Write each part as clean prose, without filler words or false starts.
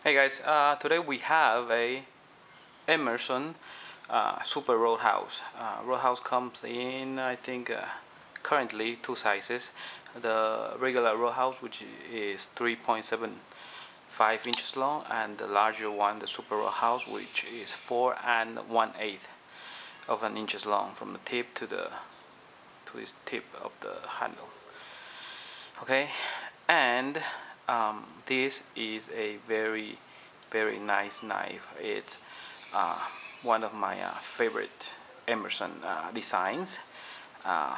Hey guys, today we have a Emerson Super Roadhouse. Roadhouse comes in, I think, currently two sizes. The regular Roadhouse, which is 3.75 inches long, and the larger one, the Super Roadhouse, which is 4 and 1/8 of an inches long from the tip to this tip of the handle. Okay, and this is a very nice knife. It's uh, one of my favorite Emerson designs. uh,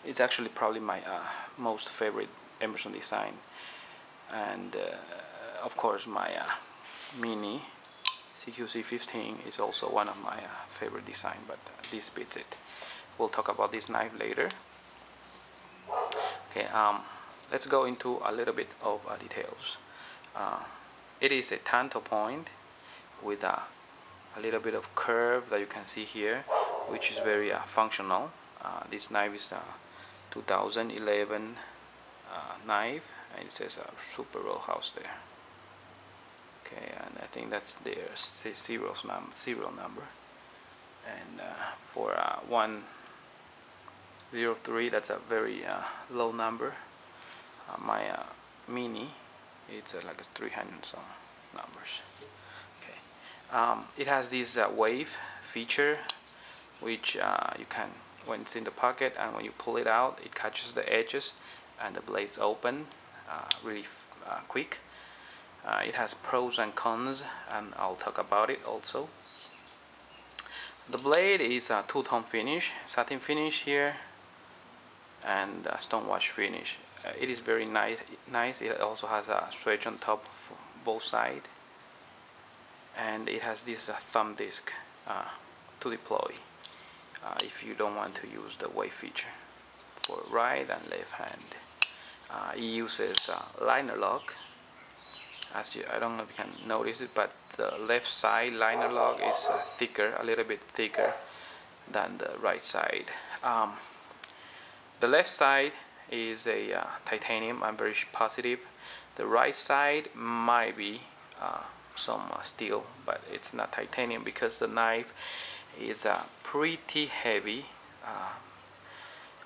it's actually probably my most favorite Emerson design, and of course my mini CQC15 is also one of my favorite design, but this beats it. We'll talk about this knife later. Okay, let's go into a little bit of details. uh, it is a tanto point with a little bit of curve that you can see here, which is very functional. This knife is a 2011 knife, and it says Super Roadhouse there. Okay, and I think that's their serial number. And for 103, that's a very low number. My mini, it's like a 300 some numbers. Okay, it has this wave feature, which you can, when it's in the pocket and when you pull it out, it catches the edges and the blades open really quick. It has pros and cons, and I'll talk about it also. The blade is a two-tone finish, satin finish here, and stonewash finish. It is very nice. It also has a stretch on top for both sides, and it has this thumb disc to deploy if you don't want to use the wave feature for right and left hand. It uses liner lock. I don't know if you can notice it, but the left side liner lock is thicker, a little bit thicker than the right side. The left side is a titanium. I'm very positive. The right side might be some steel, but it's not titanium because the knife is pretty heavy. Uh,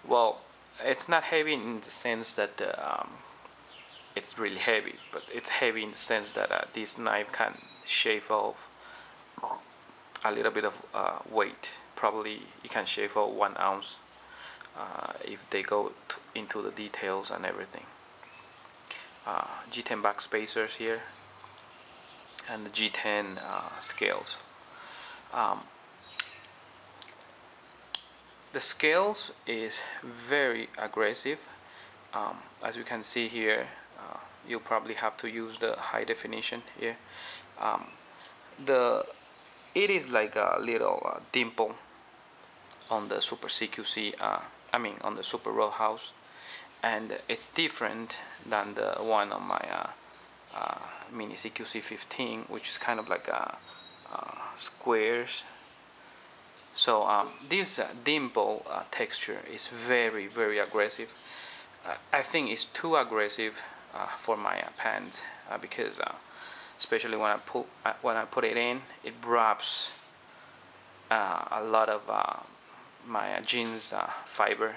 well, it's not heavy in the sense that it's really heavy, but it's heavy in the sense that this knife can shave off a little bit of weight. Probably you can shave off 1 ounce if they go into the details and everything. G10 back spacers here, and the G10 scales. Um, the scales is very aggressive. As you can see here, you'll probably have to use the high definition here. Um, the it is like a little dimple on the Super CQC. I mean on the Super Roadhouse, and it's different than the one on my uh, mini CQC15, which is kind of like a squares. So this dimple texture is very aggressive. I think it's too aggressive for my pants because especially when I put it in, it wraps a lot of my jeans fiber,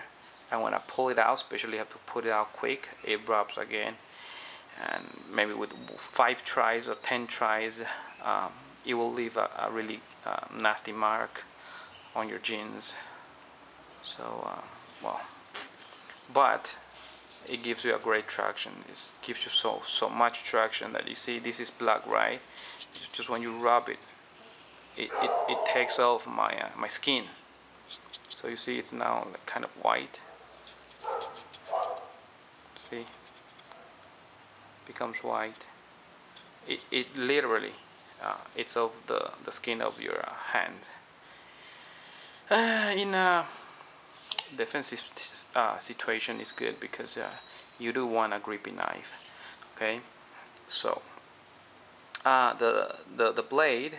and when I pull it out, especially have to put it out quick, it wraps again, and maybe with 5 tries or 10 tries, it will leave a really nasty mark on your jeans. So well, but it gives you a great traction. It gives you so much traction that you see this is black, right? Just when you rub it, it takes off my skin. So you see it's now like kind of white. See, becomes white. It literally it's off the skin of your hand. In a defensive situation is good because you do want a grippy knife. Okay, so the blade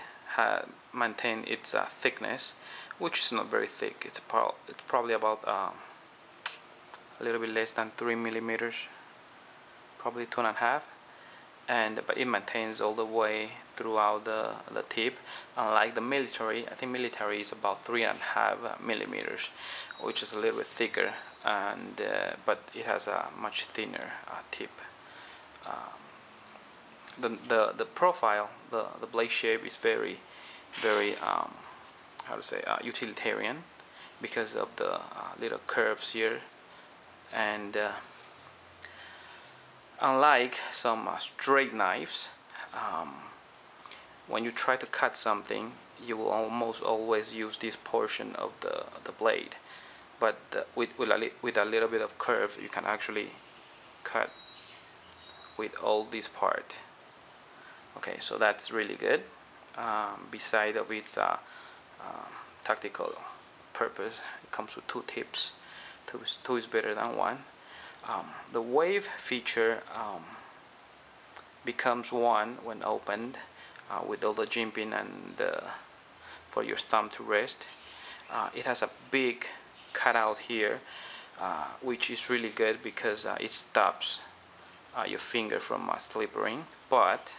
maintain its thickness, which is not very thick. It's probably about a little bit less than 3 millimeters, probably 2.5. but it maintains all the way throughout the tip. Unlike the military, I think military is about 3.5 millimeters, which is a little bit thicker, and but it has a much thinner tip. Um, the profile, the blade shape is very how to say utilitarian because of the little curves here, and unlike some straight knives, um, when you try to cut something, you will almost always use this portion of the blade, but with a little bit of curve you can actually cut with all this part. Okay, so that's really good. Beside of its tactical purpose, it comes with two tips. Two is better than one. The wave feature becomes one when opened, with all the jimping and for your thumb to rest. It has a big cutout here, which is really good because it stops your finger from slippery, but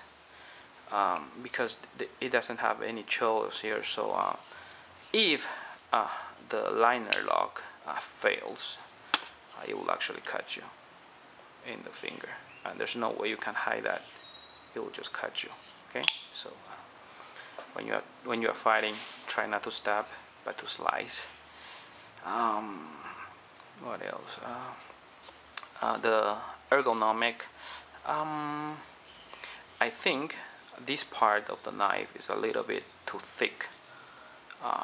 because it doesn't have any choils here, so if the liner lock fails, it will actually cut you in the finger, and there's no way you can hide that. It will just cut you. Okay, so when you are fighting, try not to stab but to slice. um, what else? The ergonomic, um, I think this part of the knife is a little bit too thick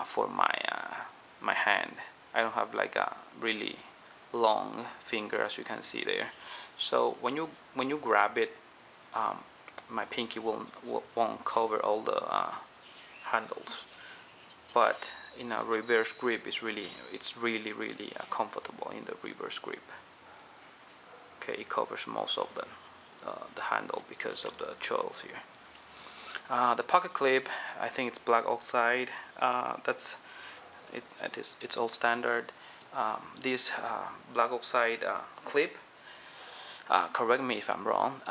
for my hand. I don't have like a really long finger, as you can see there. So when you grab it, um, my pinky won't cover all the handles. But in a reverse grip, it's really comfortable in the reverse grip. Okay, it covers most of the handle because of the choils here. The pocket clip, I think it's black oxide. That's it's all standard. This black oxide clip, correct me if I'm wrong,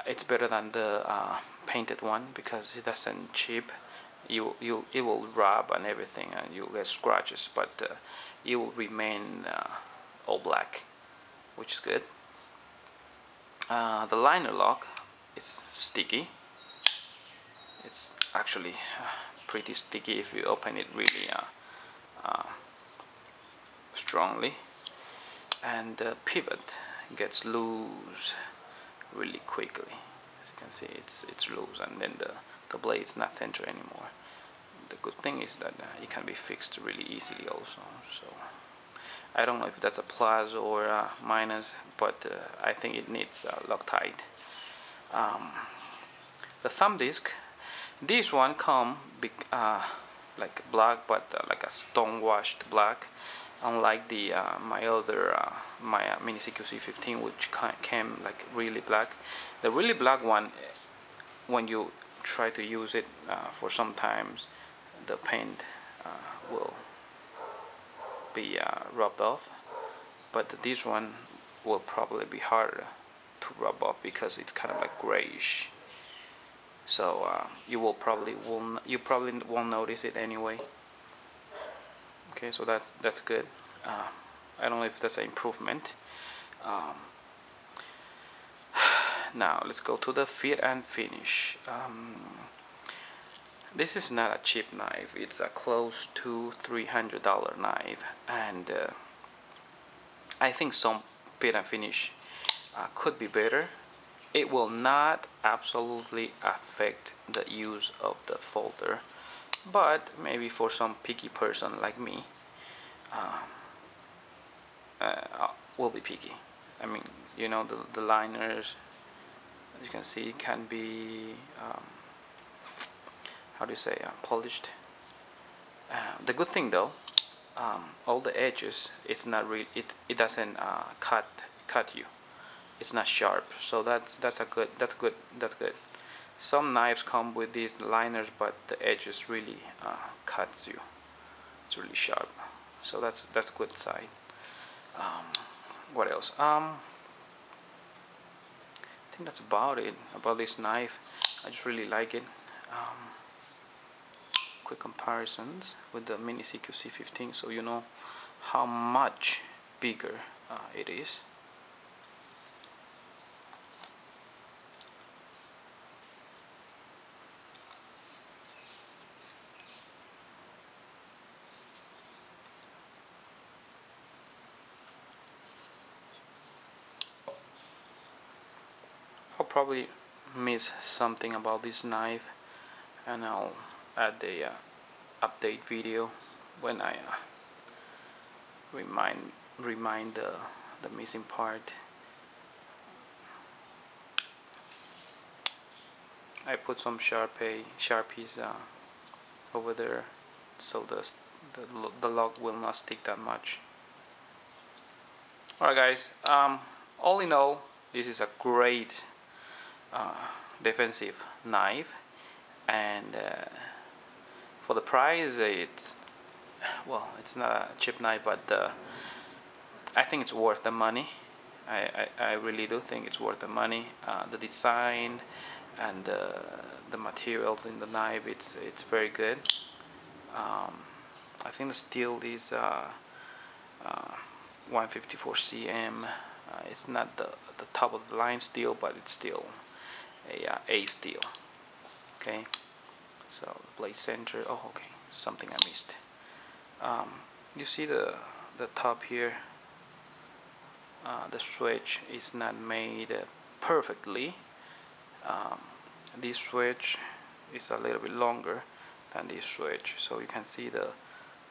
it's better than the painted one because it doesn't chip. It will rub and everything, and you get scratches, but it will remain all black, which is good. The liner lock is sticky. It's actually pretty sticky if you open it really uh, strongly, and the pivot gets loose really quickly. As you can see, it's loose, and then the blade's not centered anymore. The good thing is that it can be fixed really easily also. So I don't know if that's a plus or a minus, but I think it needs Loctite. Um, the thumb disc, this one come like black, but like a stone washed black, unlike the my mini CQC 15, which came like really black. The really black one, when you try to use it for some times, the paint will be rubbed off, but this one will probably be harder to rub off because it's kind of like grayish. So you probably won't notice it anyway. Okay, so that's good. uh, I don't know if that's an improvement. um, Now let's go to the fit and finish. This is not a cheap knife. It's a close to $300 knife, and I think some fit and finish could be better. It will not absolutely affect the use of the folder, but maybe for some picky person like me, uh, will be picky. I mean, you know, the liners, as you can see, can be how do you say, polished. The good thing though, all the edges, it's not real. It doesn't cut you. It's not sharp, so that's good. Some knives come with these liners, but the edges really cuts you. It's really sharp, so that's good side. Um, what else? think that's about it about this knife. I just really like it. Um, quick comparisons with the mini CQC15, so you know how much bigger it is. I'll probably miss something about this knife, and I'll add the update video when I remind the missing part. I put some sharpies over there, so the log will not stick that much. Alright guys, all in all, this is a great uh, defensive knife, and for the price, it's not a cheap knife, but I think it's worth the money. I really do think it's worth the money. The design and the materials in the knife, it's very good. Um, I think the steel is 154 cm. It's not the top of the line steel, but it's still a steel. Okay, so blade center. Oh, okay, something I missed. Um, you see the top here. The switch is not made perfectly. Um, this switch is a little bit longer than this switch, so you can see the,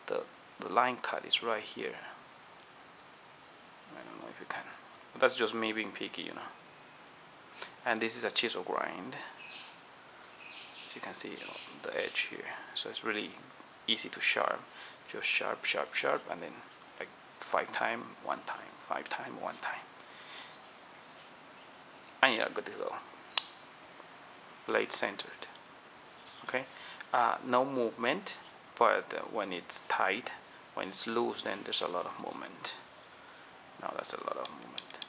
the line cut is right here. I don't know if you can, but that's just me being picky, you know. And this is a chisel grind, as you can see, the edge here, so it's really easy to sharp. Just sharp, sharp, sharp, and then like 5 times, 1 time, 5 times, 1 time, and you're good to go. Blade centered. Okay, no movement, but when it's tight, when it's loose, then there's a lot of movement. Now that's a lot of movement.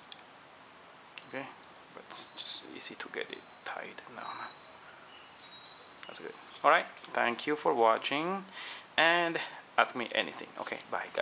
Okay, but it's just easy to get it tight now. That's good. All right, thank you for watching, and ask me anything. Okay, bye guys.